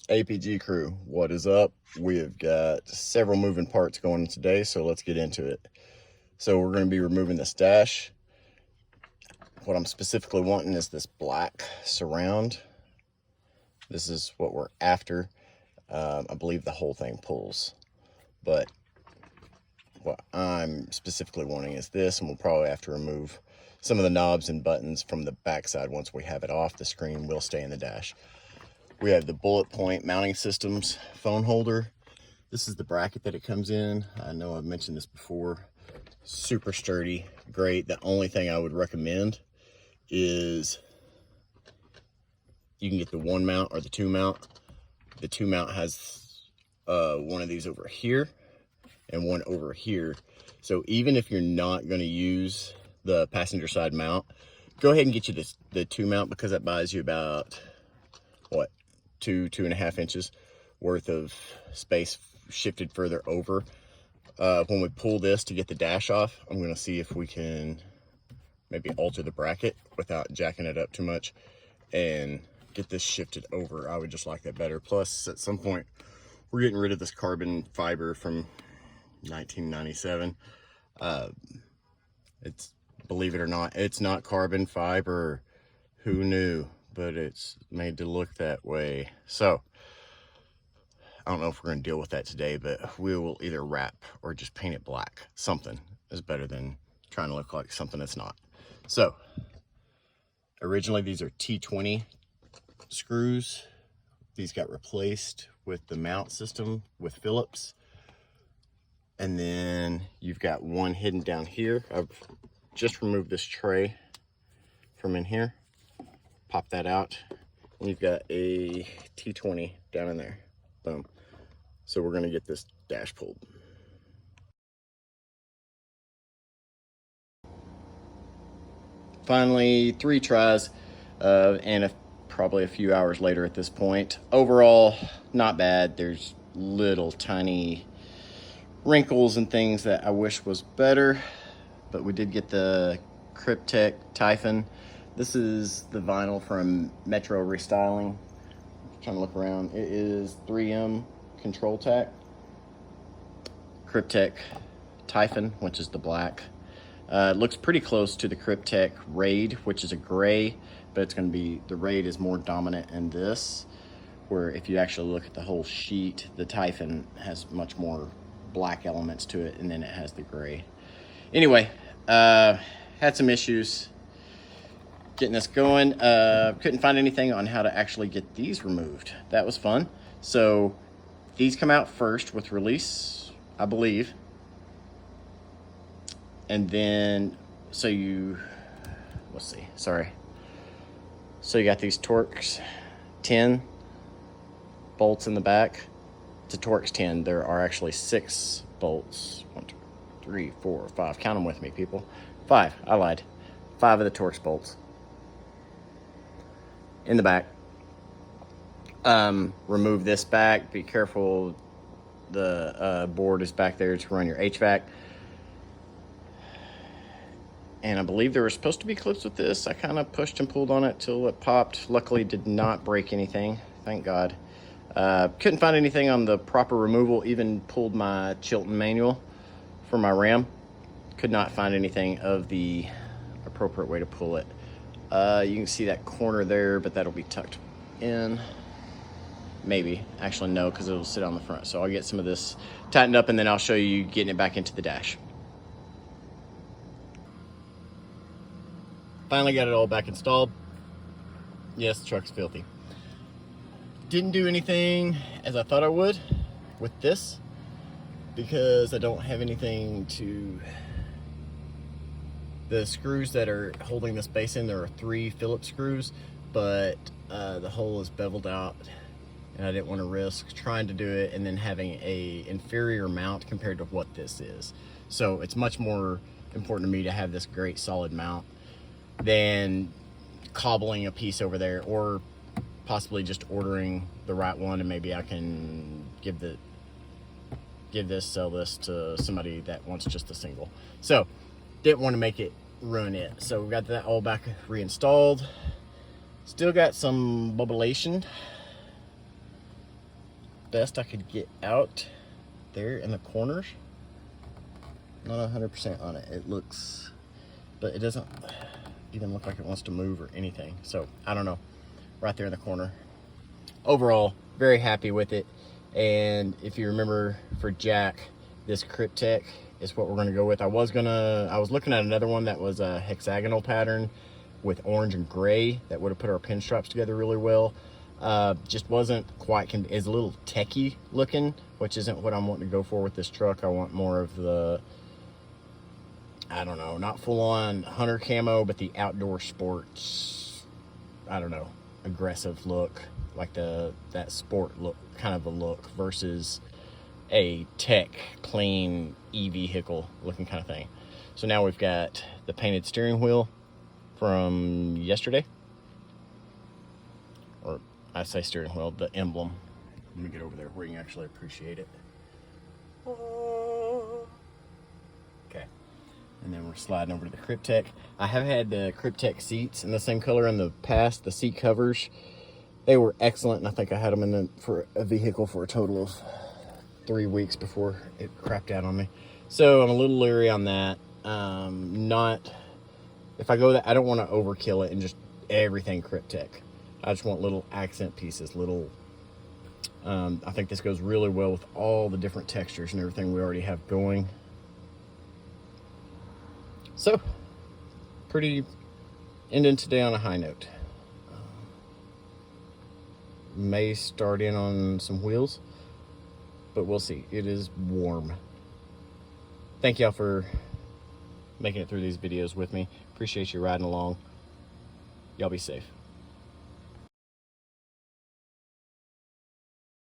APG crew, what is up? We have got several moving parts going today, so let's get into it. So we're going to be removing this dash. What I'm specifically wanting is this black surround. This is what we're after. I believe the whole thing pulls, but what I'm specifically wanting is this, and we'll probably have to remove some of the knobs and buttons from the backside. Once we have it off, the screen will stay in the dash. We have the bullet point mounting systems phone holder. This is the bracket that it comes in. I know I've mentioned this before. Super sturdy, great. The only thing I would recommend is you can get the one mount or the two mount. The two mount has one of these over here and one over here. So even if you're not going to use the passenger side mount, go ahead and get you the two mount, because that buys you about, what, 2.5 inches worth of space shifted further over. When we pull this to get the dash off, I'm going to see if we can maybe alter the bracket without jacking it up too much and get this shifted over. I would just like that better. Plus, at some point, we're getting rid of this carbon fiber from 1997. It's, believe it or not, it's not carbon fiber. Who knew? But it's made to look that way. So I don't know if we're going to deal with that today, but we will either wrap or just paint it black. Something is better than trying to look like something that's not. So originally these are T20 screws. These got replaced with the mount system with Phillips. And then you've got one hidden down here. I've just removed this tray from in here. Pop that out. And you've got a T20 down in there. Boom. So we're going to get this dash pulled. Finally, 3 tries, and probably a few hours later at this point. Overall, not bad. There's little tiny wrinkles and things that I wish was better, but we did get the Kryptek Typhon. This is the vinyl from Metro Restyling. Trying to look around. It is 3M Control Tack. Kryptek Typhon, which is the black. It looks pretty close to the Kryptek Raid, which is a gray, but it's going to be, the Raid is more dominant in this, where if you actually look at the whole sheet, the Typhon has much more black elements to it, and then it has the gray. Anyway, had some issues getting this going. Couldn't find anything on how to actually get these removed. That was fun. So these come out first with release, I believe. And then, so you, let's see, sorry. So you got these Torx 10 bolts in the back. It's a Torx 10. There are actually 6 bolts. 1, 2, 3, 4, 5. Count them with me, people. 5, I lied. 5 of the Torx bolts in the back. Remove this back. Be careful, the board is back there to run your HVAC. And I believe there were supposed to be clips with this. I kind of pushed and pulled on it till it popped. Luckily did not break anything, thank God. Couldn't find anything on the proper removal. Even pulled my Chilton manual for my RAM. Could not find anything of the appropriate way to pull it. You can see that corner there, but that'll be tucked in. Maybe. Actually, no, because it'll sit on the front. So I'll get some of this tightened up, and then I'll show you getting it back into the dash. Finally got it all back installed. Yes, the truck's filthy. Didn't do anything as I thought I would with this, because I don't have anything to... The screws that are holding this base in, there are 3 Phillips screws, but the hole is beveled out, and I didn't want to risk trying to do it and then having a inferior mount compared to what this is. So it's much more important to me to have this great solid mount than cobbling a piece over there, or possibly just ordering the right one, and maybe I can sell this to somebody that wants just the single. So didn't want to make it ruin it. So we got that all back reinstalled. Still got some bubblation best I could get out there in the corners. Not 100% on it. It looks, but it doesn't even look like it wants to move or anything. So I don't know. Right there in the corner. Overall, very happy with it. And if you remember, for Jack, this Kryptek is what we're gonna go with. I was looking at another one that was a hexagonal pattern with orange and gray that would have put our pinstripes together really well. Just wasn't quite, is a little techie looking, which isn't what I'm wanting to go for with this truck. I want more of the, I don't know, not full on hunter camo, but the outdoor sports, I don't know, aggressive look, like that sport look, kind of a look, versus a tech clean e-vehicle looking kind of thing. So now we've got the painted steering wheel from yesterday, or I say steering wheel, the emblem. Let me get over there where you can actually appreciate it. Okay, and then we're sliding over to the Kryptek. I have had the Kryptek seats in the same color in the past, the seat covers. They were excellent, and I think I had them for a vehicle for a total of 3 weeks before it crapped out on me. So I'm a little leery on that. If I go that, I don't want to overkill it and just everything Kryptek. I just want little accent pieces, little, I think this goes really well with all the different textures and everything we already have going. So, ending today on a high note. May start in on some wheels, but we'll see. It is warm. Thank y'all for making it through these videos with me. Appreciate you riding along. Y'all be safe.